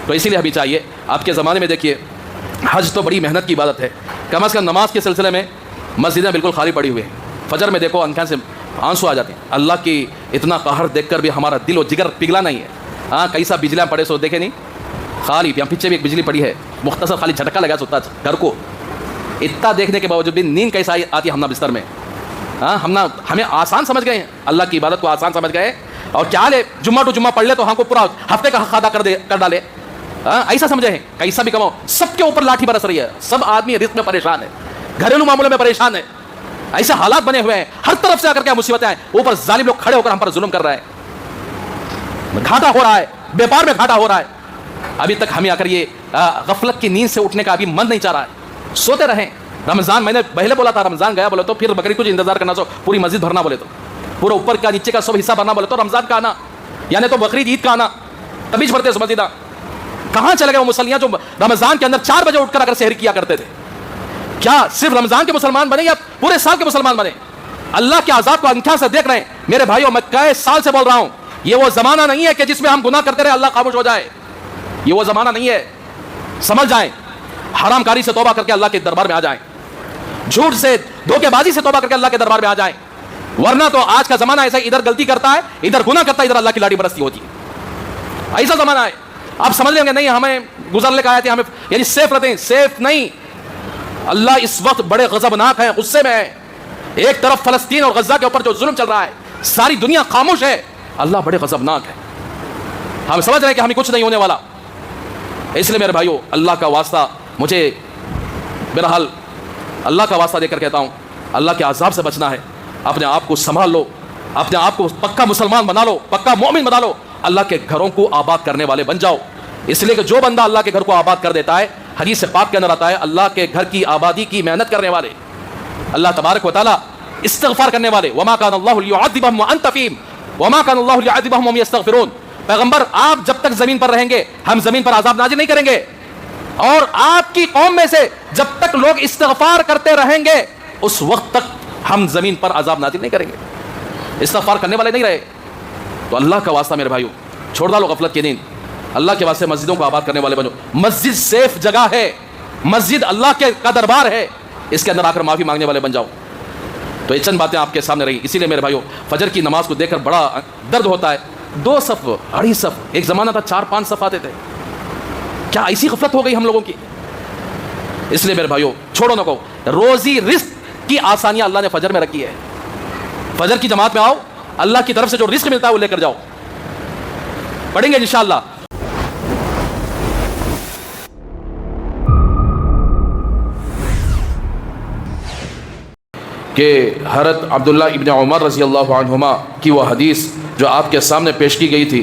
تو اسی لیے ابھی چاہیے، آپ کے زمانے میں دیکھیے حج تو بڑی محنت کی عبادت ہے، کم از کم نماز کے سلسلے میں مسجدیں بالکل خالی پڑی ہوئی ہیں، فجر میں دیکھو آنکھیں سے آنسو آ جاتے ہیں، اللہ کی اتنا قہر دیکھ کر بھی ہمارا دل و جگر پگھلا نہیں ہے۔ ہاں کیسا بجلیاں پڑے سو دیکھے نہیں، خالی یہاں پیچھے بھی ایک بجلی پڑی ہے، مختصر خالی جھٹکا لگا سوتا گھر کو، اتنا دیکھنے کے باوجود بھی نیند کیسا آتی ہے ہم نہ بستر میں۔ ہاں ہمیں آسان سمجھ گئے ہیں، اللہ کی عبادت کو آسان سمجھ گئے، اور کیا لے جمعہ ٹو جمعہ پڑھ لے تو ہم کو پورا ہفتے کا حق ادا کر ڈالے، ایسا سمجھے ہیں، کیسا بھی کماؤ، سب کے اوپر لاٹھی برس رہی ہے، سب آدمی رزق میں پریشان ہے، گھریلو معاملوں میں پریشان ہے، ایسے حالات بنے ہوئے ہیں، ہر طرف سے آ کر کے مصیبتیں ہیں، اوپر ظالم لوگ کھڑے ہو کر ہم پر ظلم کر رہے ہیں، گھاٹا ہو رہا ہے، بیپار میں گھاٹا ہو رہا ہے۔ ابھی تک ہمیں آ کر یہ غفلت کی نیند سے اٹھنے کا ابھی من نہیں چاہ رہا ہے، سوتے رہیں۔ رمضان میں نے پہلے بولا تھا رمضان گیا بولے تو پھر بقرعید کچھ انتظار کرنا، سو پوری مسجد بھرنا بولے تو پورا اوپر کا نیچے کا سب حصہ بھرنا بولے تو رمضان کا آنا، یعنی تو بقرعید عید کا آنا، تبھی بھرتے اس مسجدہ۔ کہاں چلے گئے وہ مسلیاں جو رمضان کے اندر 4 بجے اٹھ کر اگر سحر کیا کرتے تھے؟ کیا صرف رمضان کے مسلمان بنے یا پورے سال کے مسلمان بنے؟ اللہ کے عذاب کو آنکھوں سے دیکھ رہے ہیں میرے بھائیوں، میں کئی سال سے بول رہا ہوں، یہ وہ زمانہ نہیں ہے کہ جس میں ہم گناہ کرتے رہے اللہ خاموش ہو جائے، یہ وہ زمانہ نہیں ہے، سمجھ جائیں، حرام کاری سے توبہ کر کے اللہ کے دربار میں آ جائیں، جھوٹ سے دھوکے بازی سے توبہ کر کے اللہ کے دربار میں آ جائیں، ورنہ تو آج کا زمانہ ایسا ادھر غلطی کرتا ہے ادھر گناہ کرتا ہے ادھر اللہ کی لاٹھی برستی ہوتی ہے، ایسا زمانہ ہے۔ آپ سمجھ لیں گے نہیں ہمیں گزر لے کے آئے تھے ہمیں یعنی سیف رہتے ہیں، سیف نہیں، اللہ اس وقت بڑے غضبناک ہیں، غصے میں ہے، ایک طرف فلسطین اور غزہ کے اوپر جو ظلم چل رہا ہے ساری دنیا خاموش ہے، اللہ بڑے غضبناک ہے، ہم سمجھ رہے ہیں کہ ہمیں کچھ نہیں ہونے والا۔ اس لیے میرے بھائیو اللہ کا واسطہ، مجھے بہرحال اللہ کا واسطہ دے کر کہتا ہوں، اللہ کے عذاب سے بچنا ہے، اپنے آپ کو سنبھال لو، اپنے آپ کو پکا مسلمان بنا لو، پکا مومن بنا لو، اللہ کے گھروں کو آباد کرنے والے بن جاؤ۔ اس لیے کہ جو بندہ اللہ کے گھر کو آباد کر دیتا ہے، حدیث پاک کے اندر آتا ہے اللہ کے گھر کی آبادی کی محنت کرنے والے، اللہ تبارک و تعالیٰ استغفار کرنے والے، وما کان اللہ لیعذبہم وانت فیہم وما کان اللہ لیعذبہم وہم یستغفرون، پیغمبر آپ جب تک زمین پر رہیں گے ہم زمین پر عذاب نازل نہیں کریں گے، اور آپ کی قوم میں سے جب تک لوگ استغفار کرتے رہیں گے اس وقت تک ہم زمین پر عذاب نازل نہیں کریں گے، استغفار کرنے والے نہیں رہے۔ تو اللہ کا واسطہ میرے بھائیو چھوڑ ڈالو غفلت کی نیند، اللہ کے واسطے مسجدوں کو آباد کرنے والے بنو، مسجد سیف جگہ ہے، مسجد اللہ کا دربار ہے، اس کے اندر آ کر معافی مانگنے والے بن جاؤ۔ تو یہ چند باتیں آپ کے سامنے رہی، اسی لیے میرے بھائیو فجر کی نماز کو دیکھ کر بڑا درد ہوتا ہے، 2 صف 2.5 صف، ایک زمانہ تھا 4-5 صف آتے تھے، کیا ایسی غفلت ہو گئی ہم لوگوں کی؟ اس لیے میرے بھائیو چھوڑو نہ کو، روزی رزق کی آسانیاں اللہ نے فجر میں رکھی ہے، فجر کی جماعت میں آؤ، اللہ کی طرف سے جو رزق ملتا ہے وہ لے کر جاؤ، پڑھیں گے انشاءاللہ۔ کہ حضرت عبداللہ ابن عمر رضی اللہ عنہما کی وہ حدیث جو آپ کے سامنے پیش کی گئی تھی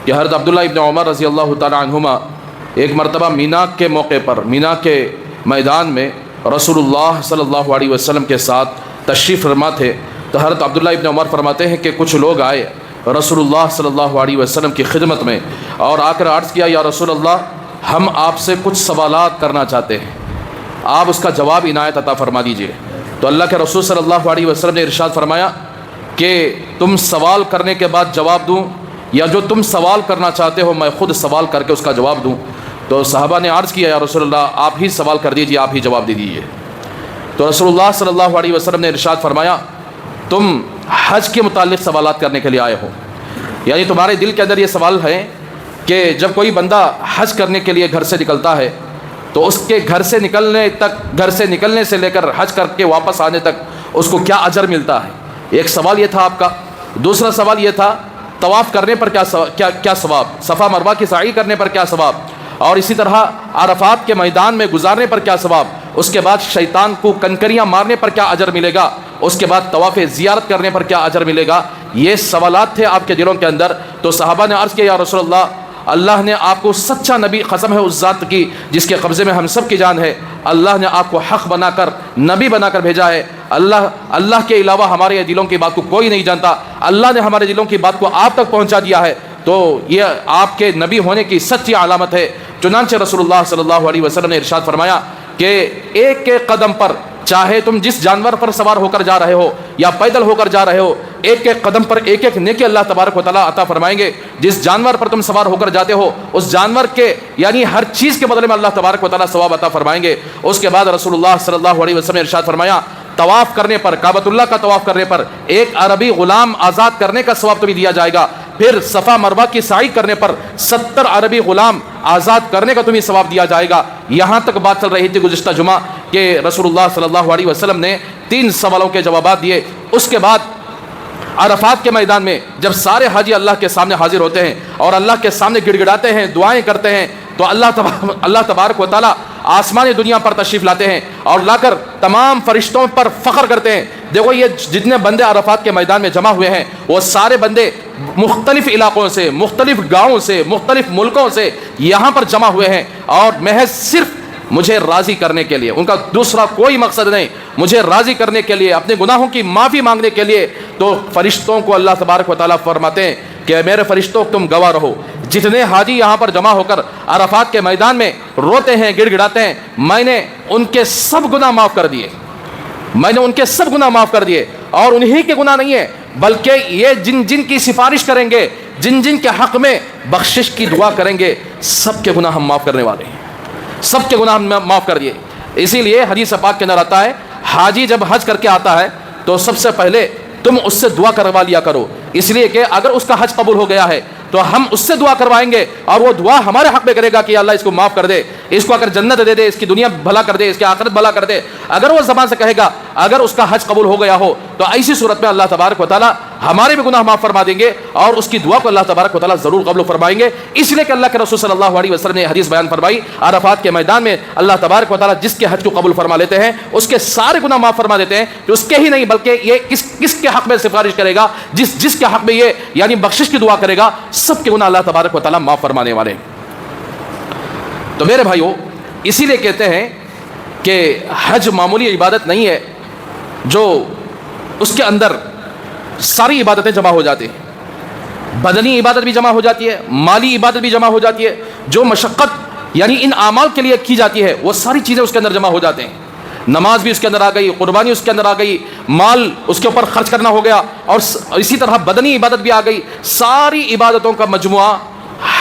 کہ حضرت عبداللہ ابن عمر رضی اللہ تعالی عنہما ایک مرتبہ مینا کے موقع پر، مینا کے میدان میں رسول اللہ صلی اللہ علیہ وسلم کے ساتھ تشریف فرما تھے، تو حضرت عبداللہ ابن عمر فرماتے ہیں کہ کچھ لوگ آئے رسول اللہ صلی اللہ علیہ وسلم کی خدمت میں اور آ کر عرض کیا یا رسول اللہ ہم آپ سے کچھ سوالات کرنا چاہتے ہیں، آپ اس کا جواب عنایت عطا فرما دیجیے۔ تو اللہ کے رسول صلی اللہ علیہ وسلم نے ارشاد فرمایا کہ تم سوال کرنے کے بعد جواب دوں یا جو تم سوال کرنا چاہتے ہو میں خود سوال کر کے اس کا جواب دوں؟ تو صحابہ نے عرض کیا یا رسول اللہ آپ ہی سوال کر دیجیے، آپ ہی جواب دے دیجیے۔ تو رسول اللہ صلی اللہ علیہ وسلم نے ارشاد فرمایا تم حج کے متعلق سوالات کرنے کے لیے آئے ہو، یعنی تمہارے دل کے اندر یہ سوال ہے کہ جب کوئی بندہ حج کرنے کے لیے گھر سے نکلتا ہے تو اس کے گھر سے نکلنے سے لے کر حج کر کے واپس آنے تک اس کو کیا اجر ملتا ہے؟ ایک سوال یہ تھا آپ کا۔ دوسرا سوال یہ تھا طواف کرنے پر کیا ثواب، صفا مروہ کی سعی کرنے پر کیا ثواب، اور اسی طرح عرفات کے میدان میں گزارنے پر کیا ثواب، اس کے بعد شیطان کو کنکریاں مارنے پر کیا اجر ملے گا، اس کے بعد طواف زیارت کرنے پر کیا اجر ملے گا۔ یہ سوالات تھے آپ کے دلوں کے اندر۔ تو صحابہ نے عرض کیا یا رسول اللہ اللہ نے آپ کو سچا نبی، قسم ہے اس ذات کی جس کے قبضے میں ہم سب کی جان ہے، اللہ نے آپ کو حق بنا کر نبی بنا کر بھیجا ہے، اللہ کے علاوہ ہمارے دلوں کی بات کو کوئی نہیں جانتا، اللہ نے ہمارے دلوں کی بات کو آپ تک پہنچا دیا ہے، تو یہ آپ کے نبی ہونے کی سچی علامت ہے۔ چنانچہ رسول اللہ صلی اللہ علیہ وسلم نے ارشاد فرمایا کہ ایک قدم پر چاہے تم جس جانور پر سوار ہو کر جا رہے ہو یا پیدل ہو کر جا رہے ہو، ایک ایک قدم پر ایک ایک نیکی اللہ تبارک و تعالیٰ عطا فرمائیں گے۔ جس جانور پر تم سوار ہو کر جاتے ہو اس جانور کے یعنی ہر چیز کے بدلے میں اللہ تبارک و تعالیٰ ثواب عطا فرمائیں گے۔ اس کے بعد رسول اللہ صلی اللہ علیہ وسلم نے ارشاد فرمایا، طواف کرنے پر، کعبۃ اللہ کا طواف کرنے پر ایک عربی غلام آزاد کرنے کا ثواب تمہیں دیا جائے گا۔ پھر صفا مروہ کی سعی کرنے پر 70 عربی غلام آزاد کرنے کا تمہیں ثواب دیا جائے گا۔ یہاں تک بات چل رہی تھی گزشتہ جمعہ کہ رسول اللہ صلی اللہ علیہ وسلم نے 3 سوالوں کے جوابات دیے۔ اس کے بعد عرفات کے میدان میں جب سارے حاجی اللہ کے سامنے حاضر ہوتے ہیں اور اللہ کے سامنے گڑ گڑاتے ہیں، دعائیں کرتے ہیں، تو اللہ تبارک و تعالیٰ آسمانی دنیا پر تشریف لاتے ہیں اور لا کر تمام فرشتوں پر فخر کرتے ہیں۔ دیکھو یہ جتنے بندے عرفات کے میدان میں جمع ہوئے ہیں وہ سارے بندے مختلف علاقوں سے، مختلف گاؤں سے، مختلف ملکوں سے یہاں پر جمع ہوئے ہیں، اور محض صرف مجھے راضی کرنے کے لیے، ان کا دوسرا کوئی مقصد نہیں، مجھے راضی کرنے کے لیے، اپنے گناہوں کی معافی مانگنے کے لیے۔ تو فرشتوں کو اللہ تبارک و تعالیٰ فرماتے ہیں کہ میرے فرشتوں تم گواہ رہو، جتنے حاجی یہاں پر جمع ہو کر عرفات کے میدان میں روتے ہیں، گڑ گڑاتے ہیں، میں نے ان کے سب گناہ معاف کر دیے، میں نے ان کے سب گناہ معاف کر دیے۔ اور انہی کے گناہ نہیں ہے بلکہ یہ جن جن کی سفارش کریں گے، جن جن کے حق میں بخشش کی دعا کریں گے، سب کے گناہ ہم معاف کرنے والے ہیں، سب کے گناہ ہم معاف کر دیے۔ اسی لیے حدیث پاک کے اندر آتا ہے حاجی جب حج کر کے آتا ہے تو سب سے پہلے تم اس سے دعا کروا لیا کرو، اس لیے کہ اگر اس کا حج قبول ہو گیا ہے تو ہم اس سے دعا کروائیں گے اور وہ دعا ہمارے حق میں کرے گا کہ اللہ اس کو معاف کر دے، اس کو اگر جنت دے دے، اس کی دنیا بھلا کر دے، اس کی آخرت بھلا کر دے۔ اگر وہ زبان سے کہے گا اگر اس کا حج قبول ہو گیا ہو تو ایسی صورت میں اللہ تبارک و تعالیٰ ہمارے بھی گناہ معاف فرما دیں گے اور اس کی دعا کو اللہ تبارک و تعالیٰ ضرور قبول فرمائیں گے۔ اس لیے کہ اللہ کے رسول صلی اللہ علیہ وسلم نے حدیث بیان فرمائی، عرفات کے میدان میں اللہ تبارک و تعالیٰ جس کے حج کو قبول فرما لیتے ہیں اس کے سارے گناہ معاف فرما دیتے ہیں، کہ اس کے ہی نہیں بلکہ یہ کس کے حق میں سفارش کرے گا، جس کے حق میں یہ یعنی بخشش کی دعا کرے گا، سب کے گناہ اللہ تبارک و تعالیٰ معاف فرمانے والے۔ تو میرے بھائیو، اسی لیے کہتے ہیں کہ حج معمولی عبادت نہیں ہے جو اس کے اندر ساری عبادتیں جمع ہو جاتی ہیں، بدنی عبادت بھی جمع ہو جاتی ہے، مالی عبادت بھی جمع ہو جاتی ہے، جو مشقت یعنی ان اعمال کے لیے کی جاتی ہے وہ ساری چیزیں اس کے اندر جمع ہو جاتے ہیں۔ نماز بھی اس کے اندر آ گئی، قربانی اس کے اندر آ گئی، مال اس کے اوپر خرچ کرنا ہو گیا، اور اسی طرح بدنی عبادت بھی آ گئی، ساری عبادتوں کا مجموعہ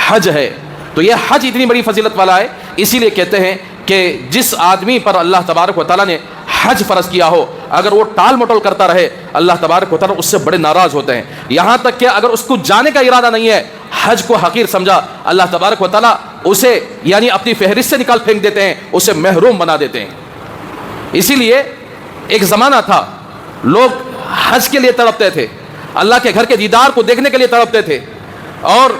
حج ہے۔ تو یہ حج اتنی بڑی فضیلت والا ہے، اسی لیے کہتے ہیں کہ جس آدمی پر اللہ تبارک و تعالیٰ نے حج فرض کیا ہو اگر وہ ٹال مٹول کرتا رہے اللہ تبارک و تعالیٰ اس سے بڑے ناراض ہوتے ہیں، یہاں تک کہ اگر اس کو جانے کا ارادہ نہیں ہے، حج کو حقیر سمجھا، اللہ تبارک و تعالیٰ اسے یعنی اپنی فہرست سے نکال پھینک دیتے ہیں، اسے محروم بنا دیتے ہیں۔ اسی لیے ایک زمانہ تھا لوگ حج کے لیے تڑپتے تھے، اللہ کے گھر کے دیدار کو دیکھنے کے لیے تڑپتے تھے، اور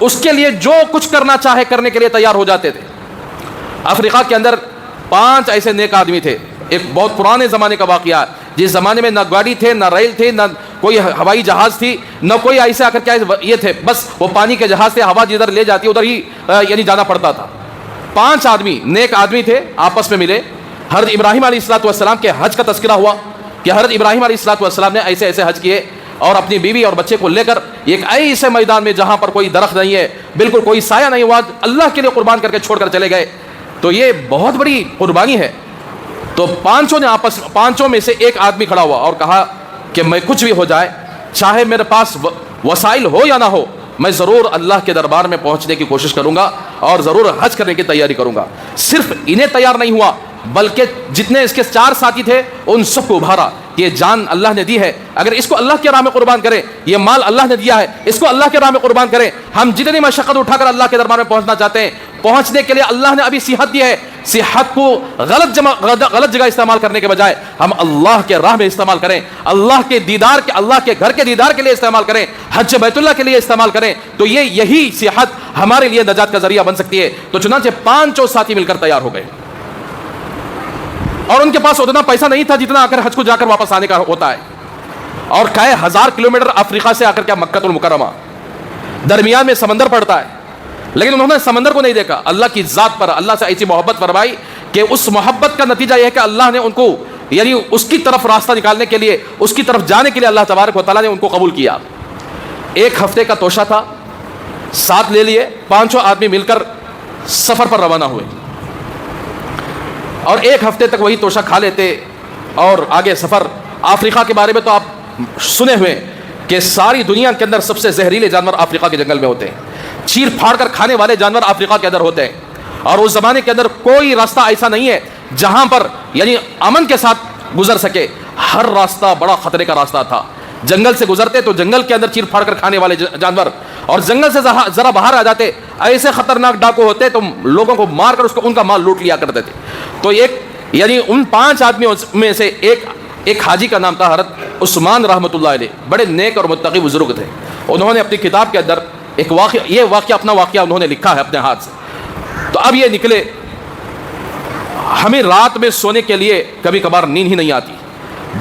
اس کے لیے جو کچھ کرنا چاہے کرنے کے لیے تیار ہو جاتے تھے۔ افریقہ کے اندر 5 ایسے نیک آدمی تھے، ایک بہت پرانے زمانے کا واقعہ ہے، جس زمانے میں نہ گاڑی تھے، نہ ریل تھے، نہ کوئی ہوائی جہاز تھی، نہ کوئی ایسے آ کر کیا یہ تھے، بس وہ پانی کے جہاز سے ہوا جدھر لے جاتی ادھر ہی یعنی جانا پڑتا تھا۔ 5 آدمی نیک آدمی تھے، آپس میں ملے، حضرت ابراہیم علیہ السلام کے حج کا تذکرہ ہوا کہ حضرت ابراہیم علیہ السلام نے ایسے ایسے حج کیے، اور اپنی بیوی اور بچے کو لے کر ایک ایسے میدان میں جہاں پر کوئی درخت نہیں ہے، بالکل کوئی سایہ نہیں ہوا، اللہ کے لیے قربان کر کے چھوڑ کر چلے گئے۔ تو یہ بہت بڑی قربانی ہے۔ تو 5 میں سے ایک آدمی کھڑا ہوا اور کہا کہ میں کچھ بھی ہو جائے، چاہے میرے پاس وسائل ہو یا نہ ہو، میں ضرور اللہ کے دربار میں پہنچنے کی کوشش کروں گا اور ضرور حج کرنے کی تیاری کروں گا۔ صرف انہیں تیار نہیں ہوا بلکہ جتنے اس کے 4 ساتھی تھے ان سب کو ابھارا کہ یہ جان اللہ نے دی ہے، اگر اس کو اللہ کی راہ میں قربان کریں، یہ مال اللہ نے دیا ہے، اس کو اللہ کی راہ میں قربان کریں۔ ہم جتنی مشقت اٹھا کر اللہ کے دربار میں پہنچنا چاہتے ہیں، پہنچنے کے لیے اللہ نے ابھی صحت دی ہے، صحت کو غلط جگہ استعمال کرنے کے بجائے ہم اللہ کے راہ میں استعمال کریں، اللہ کے گھر کے دیدار کے لیے استعمال کریں، حج بیت اللہ کے لیے استعمال کریں، تو یہی صحت ہمارے لیے نجات کا ذریعہ بن سکتی ہے۔ تو چنانچہ 5 ساتھی مل کر تیار ہو گئے، اور ان کے پاس اتنا پیسہ نہیں تھا جتنا آ کر حج کو جا کر واپس آنے کا ہوتا ہے، اور کئی 1000 کلومیٹر افریقہ سے آ کر کیا مکہ المکرمہ، درمیان میں سمندر پڑتا ہے، لیکن انہوں نے سمندر کو نہیں دیکھا، اللہ کی ذات پر اللہ سے ایسی محبت فرمائی کہ اس محبت کا نتیجہ یہ ہے کہ اللہ نے ان کو یعنی اس کی طرف راستہ نکالنے کے لیے، اس کی طرف جانے کے لیے اللہ تبارک و تعالیٰ نے ان کو قبول کیا۔ 1 ہفتے کا توشہ تھا، ساتھ لے لیے، 5 آدمی مل کر سفر پر روانہ ہوئے، اور 1 ہفتے تک وہی توشہ کھا لیتے، اور آگے سفر افریقہ کے بارے میں تو آپ سنے ہوئے کہ ساری دنیا کے اندر سب سے زہریلے جانور افریقہ کے جنگل میں ہوتے ہیں، چیر پھاڑ کر کھانے والے جانور افریقہ کے اندر ہوتے ہیں، اور اس زمانے کے اندر کوئی راستہ ایسا نہیں ہے جہاں پر یعنی امن کے ساتھ گزر سکے، ہر راستہ بڑا خطرے کا راستہ تھا۔ جنگل سے گزرتے تو جنگل کے اندر چیر پھاڑ کر کھانے والے جانور، اور جنگل سے ذرا باہر آ جاتے ایسے خطرناک ڈاکو ہوتے تو لوگوں کو مار کر ان کا مال لوٹ لیا کرتے تھے۔ تو ایک یعنی ان 5 آدمیوں میں سے ایک حاجی کا نام تھا حضرت عثمان رحمۃ اللہ علیہ، بڑے نیک اور متقی بزرگ تھے۔ انہوں نے اپنی کتاب کے اندر ایک اپنا واقعہ انہوں نے لکھا ہے اپنے ہاتھ سے۔ تو اب یہ نکلے، ہمیں رات میں سونے کے لیے کبھی کبھار نیند ہی نہیں آتی،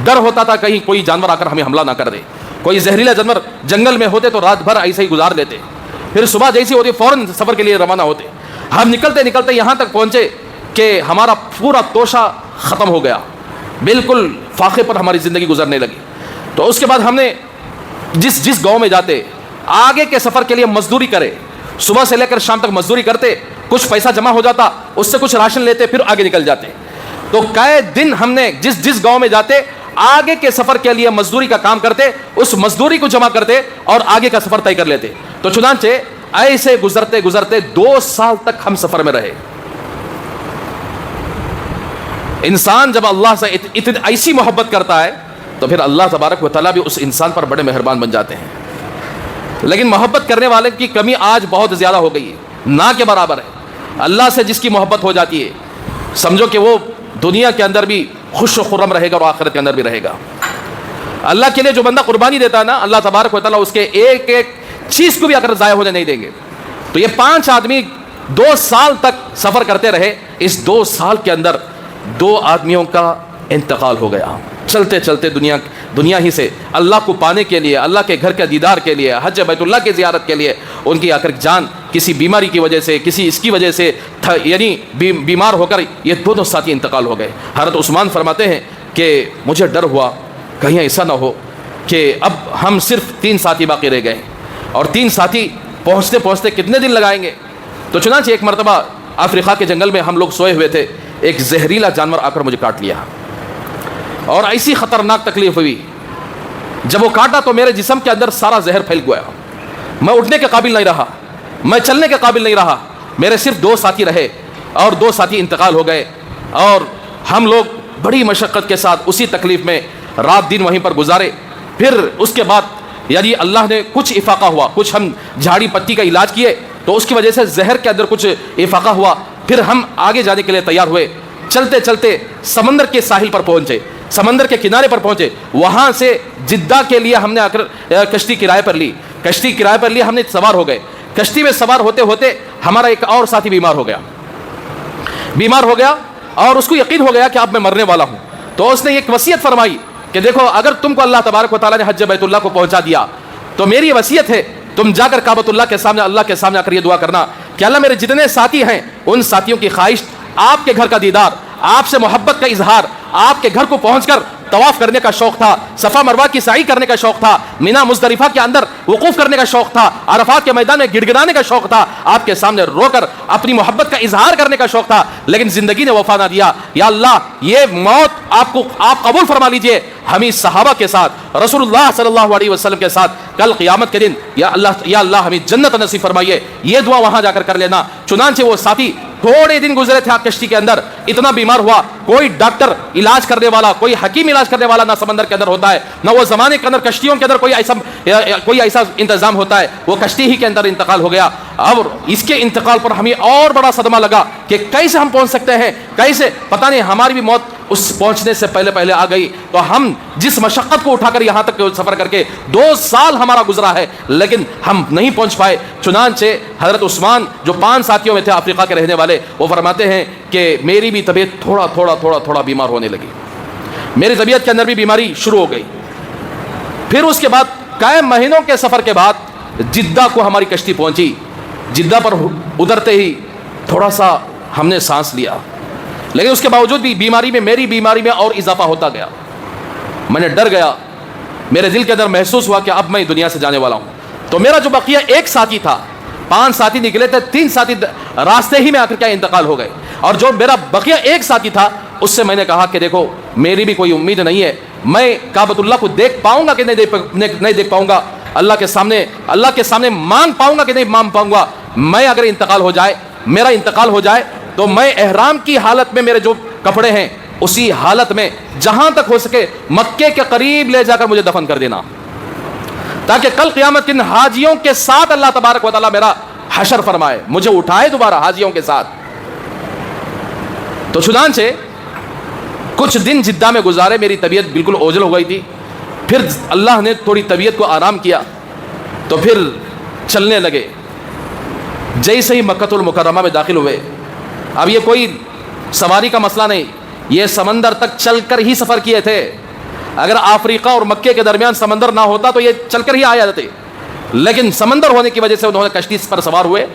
ڈر ہوتا تھا کہیں کوئی جانور آ کر ہمیں حملہ نہ کر دے، کوئی زہریلا جانور جنگل میں ہوتے تو رات بھر ایسے ہی گزار لیتے، پھر صبح جیسی ہوتی فوراً سفر کے لیے روانہ ہوتے۔ ہم نکلتے یہاں تک پہنچے کہ ہمارا پورا توشہ ختم ہو گیا، بالکل فاقے پر ہماری زندگی گزرنے لگی۔ تو اس کے بعد ہم نے جس گاؤں میں جاتے آگے کے سفر کے لیے مزدوری کرے، صبح سے لے کر شام تک مزدوری کرتے، کچھ پیسہ جمع ہو جاتا، اس سے کچھ راشن لیتے، پھر آگے نکل جاتے۔ تو کئے دن ہم نے جس گاؤں میں جاتے آگے کے سفر کے لیے مزدوری کا کام کرتے، اس مزدوری کو جمع کرتے اور آگے کا سفر طے کر لیتے۔ تو چنانچہ ایسے گزرتے 2 سال تک ہم سفر میں رہے۔ انسان جب اللہ سے ایسی محبت کرتا ہے تو پھر اللہ تبارک و تعالیٰ بھی اس انسان پر بڑے مہربان بن جاتے ہیں۔ لیکن محبت کرنے والے کی کمی آج بہت زیادہ ہو گئی ہے، نہ کے برابر ہے۔ اللہ سے جس کی محبت ہو جاتی ہے سمجھو کہ وہ دنیا کے اندر بھی خوش و خرم رہے گا اور آخرت کے اندر بھی رہے گا۔ اللہ کے لیے جو بندہ قربانی دیتا ہے نا، اللہ تبارک و تعالیٰ اس کے ایک چیز کو بھی اگر ضائع ہونے نہیں دیں گے۔ تو یہ 5 آدمی 2 سال تک سفر کرتے رہے۔ اس 2 سال کے اندر 2 آدمیوں کا انتقال ہو گیا۔ چلتے چلتے دنیا ہی سے اللہ کو پانے کے لیے، اللہ کے گھر کے دیدار کے لیے، حج بیت اللہ کی زیارت کے لیے ان کی آخر جان کسی بیماری کی وجہ سے، کسی اس کی وجہ سے یعنی بیمار ہو کر یہ 2 ساتھی انتقال ہو گئے۔ حضرت عثمان فرماتے ہیں کہ مجھے ڈر ہوا کہیں ایسا نہ ہو کہ اب ہم صرف 3 ساتھی باقی رہ گئے، اور 3 ساتھی پہنچتے پہنچتے کتنے دن لگائیں گے۔ تو چنانچہ ایک مرتبہ افریقہ کے جنگل میں ہم لوگ سوئے ہوئے تھے، ایک زہریلا جانور آ کر مجھے کاٹ لیا، اور ایسی خطرناک تکلیف ہوئی۔ جب وہ کاٹا تو میرے جسم کے اندر سارا زہر پھیل گیا، میں اٹھنے کے قابل نہیں رہا، میں چلنے کے قابل نہیں رہا، میرے صرف 2 ساتھی رہے اور 2 ساتھی انتقال ہو گئے، اور ہم لوگ بڑی مشقت کے ساتھ اسی تکلیف میں رات دن وہیں پر گزارے۔ پھر اس کے بعد یعنی اللہ نے کچھ افاقہ ہوا، کچھ ہم جھاڑی پتی کا علاج کیے تو اس کی وجہ سے زہر کے اندر کچھ افاقہ ہوا، پھر ہم آگے جانے کے لیے تیار ہوئے۔ چلتے چلتے سمندر کے ساحل پر پہنچے، سمندر کے کنارے پر پہنچے، وہاں سے جدہ کے لیے ہم نے آ کر کشتی کرائے پر لی، کشتی کرائے پر لی، ہم نے سوار ہو گئے۔ کشتی میں سوار ہوتے ہوتے ہمارا ایک اور ساتھی بیمار ہو گیا اور اس کو یقین ہو گیا کہ اب میں مرنے والا ہوں۔ تو اس نے ایک وصیت فرمائی کہ دیکھو اگر تم کو اللہ تبارک و تعالیٰ نے حج بیت اللہ کو پہنچا دیا تو میری وصیت ہے تم جا کر کعبۃ اللہ کے سامنے، اللہ کے سامنے آ کر یہ دعا کرنا کہ اللہ میرے جتنے ساتھی ہیں ان ساتھیوں کی خواہش آپ کے گھر کا دیدار، آپ سے محبت کا اظہار، آپ کے گھر کو پہنچ کر طواف کرنے کا شوق تھا، صفا مروہ کی سعی کرنے کا شوق تھا، مینا مزدلفہ کے اندر وقوف کرنے کا شوق تھا، عرفات کے میدان میں گڑگڑانے کا شوق تھا، آپ کے سامنے رو کر اپنی محبت کا اظہار کرنے کا شوق تھا، لیکن زندگی نے وفا نہ دیا۔ یا اللہ یہ موت آپ قبول فرما لیجئے، ہمیں صحابہ کے ساتھ، رسول اللہ صلی اللہ علیہ وسلم کے ساتھ کل قیامت کے دن یا اللہ ہمیں جنت نصیب فرمائیے، یہ دعا وہاں جا کر کر لینا۔ چنانچہ وہ ساتھی تھوڑے دن گزرے تھے کشتی کے اندر، اتنا بیمار ہوا، کوئی ڈاکٹر علاج کرنے والا، کوئی حکیم علاج کرنے والا نہ سمندر کے اندر ہوتا ہے، نہ وہ زمانے کے اندر کشتیوں کے اندر کوئی ایسا انتظام ہوتا ہے، وہ کشتی ہی کے اندر انتقال ہو گیا۔ اور اس کے انتقال پر ہمیں اور بڑا صدمہ لگا کہ کیسے ہم پہنچ سکتے ہیں، کیسے پتہ نہیں ہماری بھی موت اس پہنچنے سے پہلے آ گئی۔ تو ہم جس مشقت کو اٹھا کر یہاں تک سفر کر کے 2 سال ہمارا گزرا ہے لیکن ہم نہیں پہنچ پائے۔ چنانچہ حضرت عثمان جو 5 ساتھیوں میں تھے افریقہ کے رہنے والے، وہ فرماتے ہیں کہ میری بھی طبیعت تھوڑا بیمار ہونے لگی، میری طبیعت کے اندر بھی بیماری شروع ہو گئی۔ پھر اس کے بعد کئی مہینوں کے سفر کے بعد جدہ کو ہماری کشتی پہنچی۔ جدہ پر اترتے ہی تھوڑا سا ہم نے سانس لیا، لیکن اس کے باوجود بھی میری بیماری میں اور اضافہ ہوتا گیا۔ میں نے ڈر گیا، میرے دل کے اندر محسوس ہوا کہ اب میں دنیا سے جانے والا ہوں۔ تو میرا جو بقیہ ایک ساتھی تھا، 5 ساتھی نکلے تھے، 3 ساتھی راستے ہی میں آ کر کیا انتقال ہو گئے، اور جو میرا بقیہ ایک ساتھی تھا اس سے میں نے کہا کہ دیکھو میری بھی کوئی امید نہیں ہے. میں کعبۃ اللہ کو دیکھ پاؤں گا کہ نہیں دیکھ پاؤں گا, اللہ کے سامنے مانگ پاؤں گا کہ نہیں مانگ پاؤں گا. میں اگر انتقال ہو جائے, میرا انتقال ہو جائے, تو میں احرام کی حالت میں میرے جو کپڑے ہیں اسی حالت میں جہاں تک ہو سکے مکے کے قریب لے جا کر مجھے دفن کر دینا, تاکہ کل قیامت کے حاجیوں کے ساتھ اللہ تبارک و تعالیٰ میرا حشر فرمائے, مجھے اٹھائے دوبارہ حاجیوں کے ساتھ. تو چنانچہ کچھ دن جدہ میں گزارے, میری طبیعت بالکل اوجل ہو گئی تھی. پھر اللہ نے تھوڑی طبیعت کو آرام کیا تو پھر چلنے لگے. جیسے ہی مکہ المکرمہ میں داخل ہوئے, اب یہ کوئی سواری کا مسئلہ نہیں, یہ سمندر تک چل کر ہی سفر کیے تھے. اگر افریقہ اور مکے کے درمیان سمندر نہ ہوتا تو یہ چل کر ہی آ جاتے, لیکن سمندر ہونے کی وجہ سے انہوں نے کشتی پر سوار ہوئے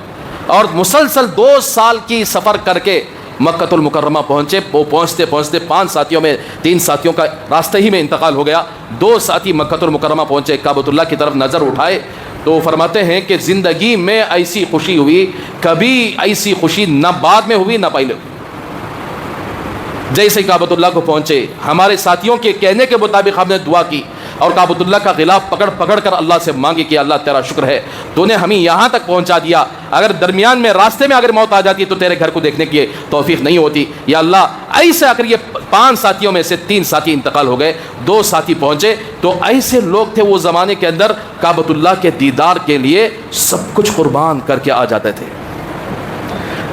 اور مسلسل 2 سال کی سفر کر کے مکہ المکرمہ پہنچے. وہ پہنچتے پہنچتے 5 ساتھیوں میں 3 ساتھیوں کا راستے ہی میں انتقال ہو گیا. 2 ساتھی مکہ المکرمہ پہنچے, کعبۃ اللہ کی طرف نظر اٹھائے تو فرماتے ہیں کہ زندگی میں ایسی خوشی ہوئی, کبھی ایسی خوشی نہ بعد میں ہوئی نہ پہلے. جیسے ہی کعبۃ اللہ کو پہنچے, ہمارے ساتھیوں کے کہنے کے مطابق ہم نے دعا کی اور کعبۃ اللہ کا غلاف پکڑ کر اللہ سے مانگی کہ اللہ تیرا شکر ہے, تو نے ہمیں یہاں تک پہنچا دیا. اگر درمیان میں راستے میں اگر موت آ جاتی تو تیرے گھر کو دیکھنے کی توفیق نہیں ہوتی. یا اللہ ایسے اگر یہ 5 ساتھیوں میں سے 3 ساتھی انتقال ہو گئے, 2 ساتھی پہنچے, تو ایسے لوگ تھے وہ زمانے کے اندر کعبۃ اللہ کے دیدار کے لیے سب کچھ قربان کر کے آ جاتے تھے.